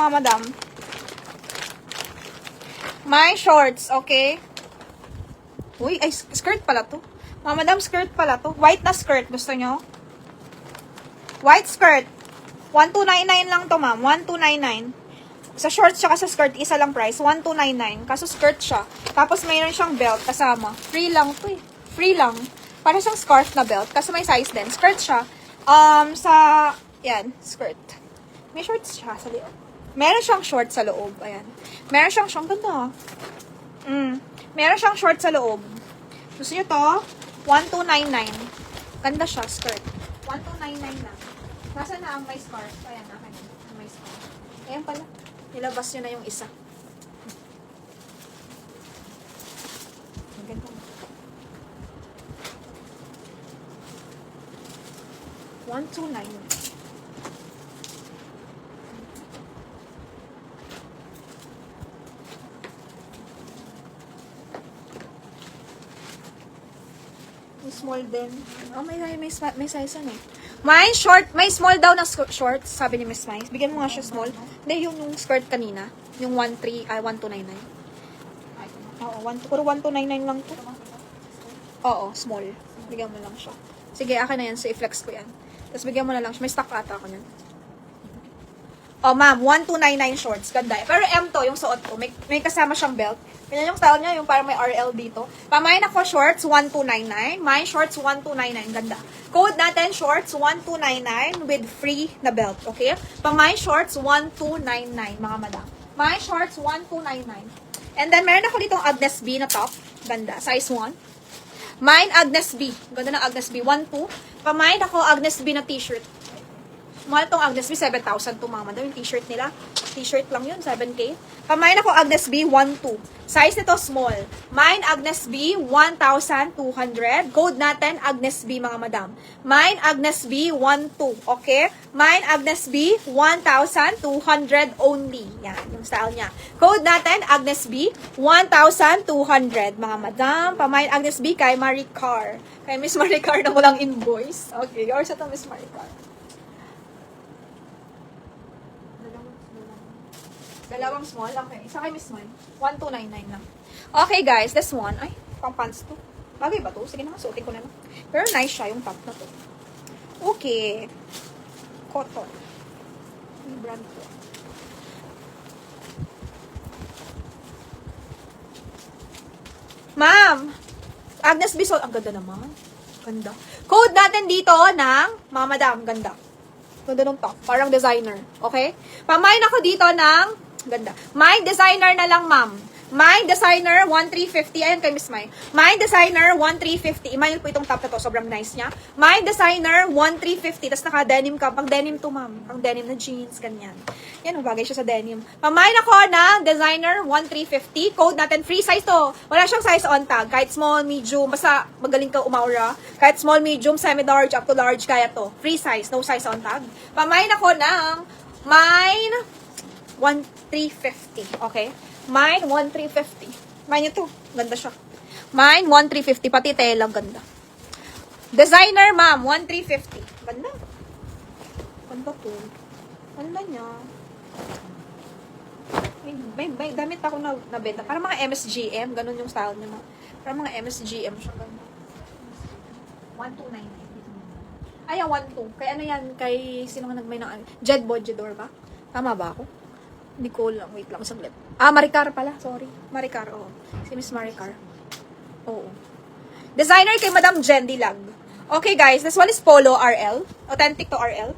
mga madam. May shorts, okay? Uy, ay, skirt pala to. Mga madam, skirt pala to. White na skirt, gusto nyo? White skirt. 1299 lang to, ma'am. 1299. Sa shorts tsaka sa skirt, isa lang price. 1299. Kaso skirt siya. Tapos mayroon siyang belt kasama. Free lang to eh. Free lang. Para siyang scarf na belt. Kasi may size din. Skirt siya. Yan, skirt. May shorts siya sa loob. Meron siyang short sa loob. Ayan. Meron siyang ganda. Meron siyang short sa loob. Gusto nyo to? 1299. Ganda siya, skirt. 1299 lang. Nasa na ang may scarf? Ayan, akin. May scarf. Ayan pala. Nilabas nyo na yung isa. Ganda. 129. Small din. Oh, may size ano eh. May short, may small daw na shorts, sabi ni Miss Mais. Bigyan mo nga siya small. Hindi, yung skirt kanina. Yung 1299. Oo, puro 1299 lang to. Oo, small. Bigyan mo lang siya. Sige, akin na yan. So, i-flex ko yan. Tapos bigyan mo na lang siya. May stock ata ako yan. Oh, ma'am, 1299 shorts. Ganda. Pero M to, yung suot ko. May kasama siyang belt. Ganyan yung style niya, yung parang may RL dito. Pamain ako shorts, 1299. My shorts, 1299. Ganda. Code natin, shorts, 1299 with free na belt. Okay? Pamain shorts, 1299, mga madam. My shorts, 1299. And then, meron ako ditong Agnes B na top. Ganda. Size 1. Mine, Agnes B. Ganda ng Agnes B. 1-2. Pamain ako Agnes B na t-shirt. Mahal tong Agnes B, 7,000 to mga madam. Yung t-shirt nila. T-shirt lang yun, 7K. Pamain ako Agnes B, 1-2. Size nito, small. Mine, Agnes B, 1,200. Code natin, Agnes B, mga madam. Mine, Agnes B, 1-2. Okay? Mine, Agnes B, 1,200 only. Yan, yung style niya. Code natin, Agnes B, 1,200. Mga madam, pamain Agnes B kay Maricar. Kay Miss Maricar na walang invoice. Okay, yours ito, Miss Maricar. Dalawang small, okay. Isa kay Miss Man. 1299 lang. Okay, guys, this one. Ay, pang pants to. Bagay ba to? Sige na, suotin ko na lang. Pero nice siya, yung top na to. Okay. Cotton. Yung brand to. Ma'am! Agnes Bisol. Ang ganda naman. Ganda. Code natin dito ng mga madam. Ganda. Ganda ng top. Parang designer. Okay? Pamain ako dito ng ganda. My designer na lang, ma'am. My designer, 1,350. Ayan kay Miss Mai. My designer, 1,350. Imagine po itong top na to. Sobrang nice niya. My designer, 1,350. Tapos naka-denim ka. Pang denim to, ma'am. Pang denim na jeans. Ganyan. Yan, bagay siya sa denim. Pamain ako ng designer, 1,350. Code natin, free size to. Wala siyang size on tag. Kahit small, medium. Basta magaling ka umaura. Kahit small, medium, semi-large, up to large. Kaya to. Free size. No size on tag. Pamain ako ng mine 1,350. Okay? Mine, 1,350. Mine ito. Ganda siya. Mine, 1,350. Pati tela, ganda. Designer, ma'am, 1,350. Ganda. Ganda po. Ganda niya. May damit ako na nabenta. Parang mga MSGM. Ganun yung style niya. Parang mga MSGM siya. Ganda. 1,299. Ay, 1,2. Kay ano yan? Kay sino nga nagmay ng Jed Bodjedor ba? Tama ba ako? Hindi ko lang. Wait lang, saglit. Maricar pala. Sorry. Maricar, oo. Si Miss Maricar. Oo. Designer kay Madam Jen Dilag. Okay, guys. This one is Polo RL. Authentic to RL.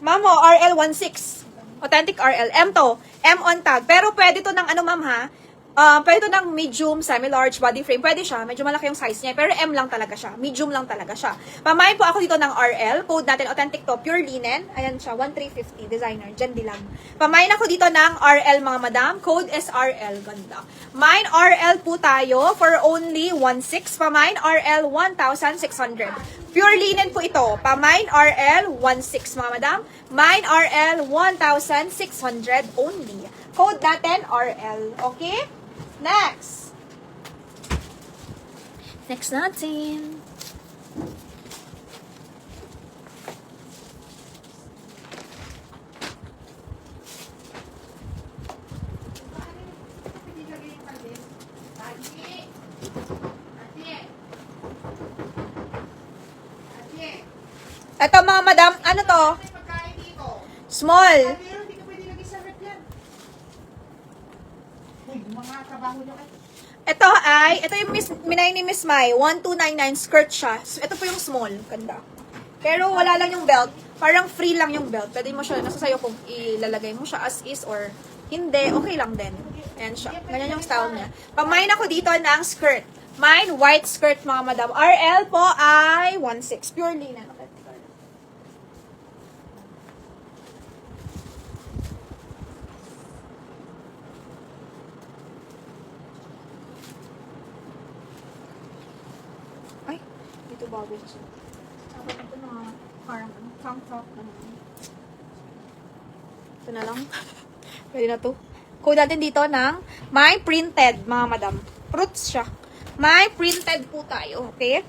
Mamo, RL 16. Authentic RL. M to. M on tag. Pero pwede to ng ano, ma'am, ha? Pwede ito ng medium, semi-large, body frame. Pwede siya. Medyo malaki yung size niya. Pero M lang talaga siya. Medium lang talaga siya. Pamain po ako dito ng RL. Code natin, authentic to. Pure linen. Ayan siya. 1,350. Designer. Jen Dilag. Pamain ako dito ng RL, mga madam. Code is RL. Ganda. Mine RL po tayo for only 1,600. Pamain RL 1,600. Pure linen po ito. Pamain RL 1,600, mga madam. Mine RL 1,600 only. Code natin RL. Okay? Next. Next natin. Ito mga madam, ano to? May pagkain dito. Small. Pero hindi ka pwede lagi sa rep yan. Uy, yung mga trabaho nyo kayo. Ito yung minay ni Miss Mai, 1299 skirt siya. So, ito po yung small, ganda. Pero wala lang yung belt, parang free lang yung belt. Pwede mo siya, nasa sayo kung ilalagay mo siya as is or hindi, okay lang din. Ayan siya, ganyan yung style niya. Pamain ako dito ng skirt. Mine, white skirt mga madam. RL po ay 1.6, pure linen. Okay. Ay, dito bago siya. Sabi ito na parang tank top na naman. Ito na lang. Pwede na to. Code natin dito ng may printed, mga madam. Fruits siya. May printed po tayo, okay?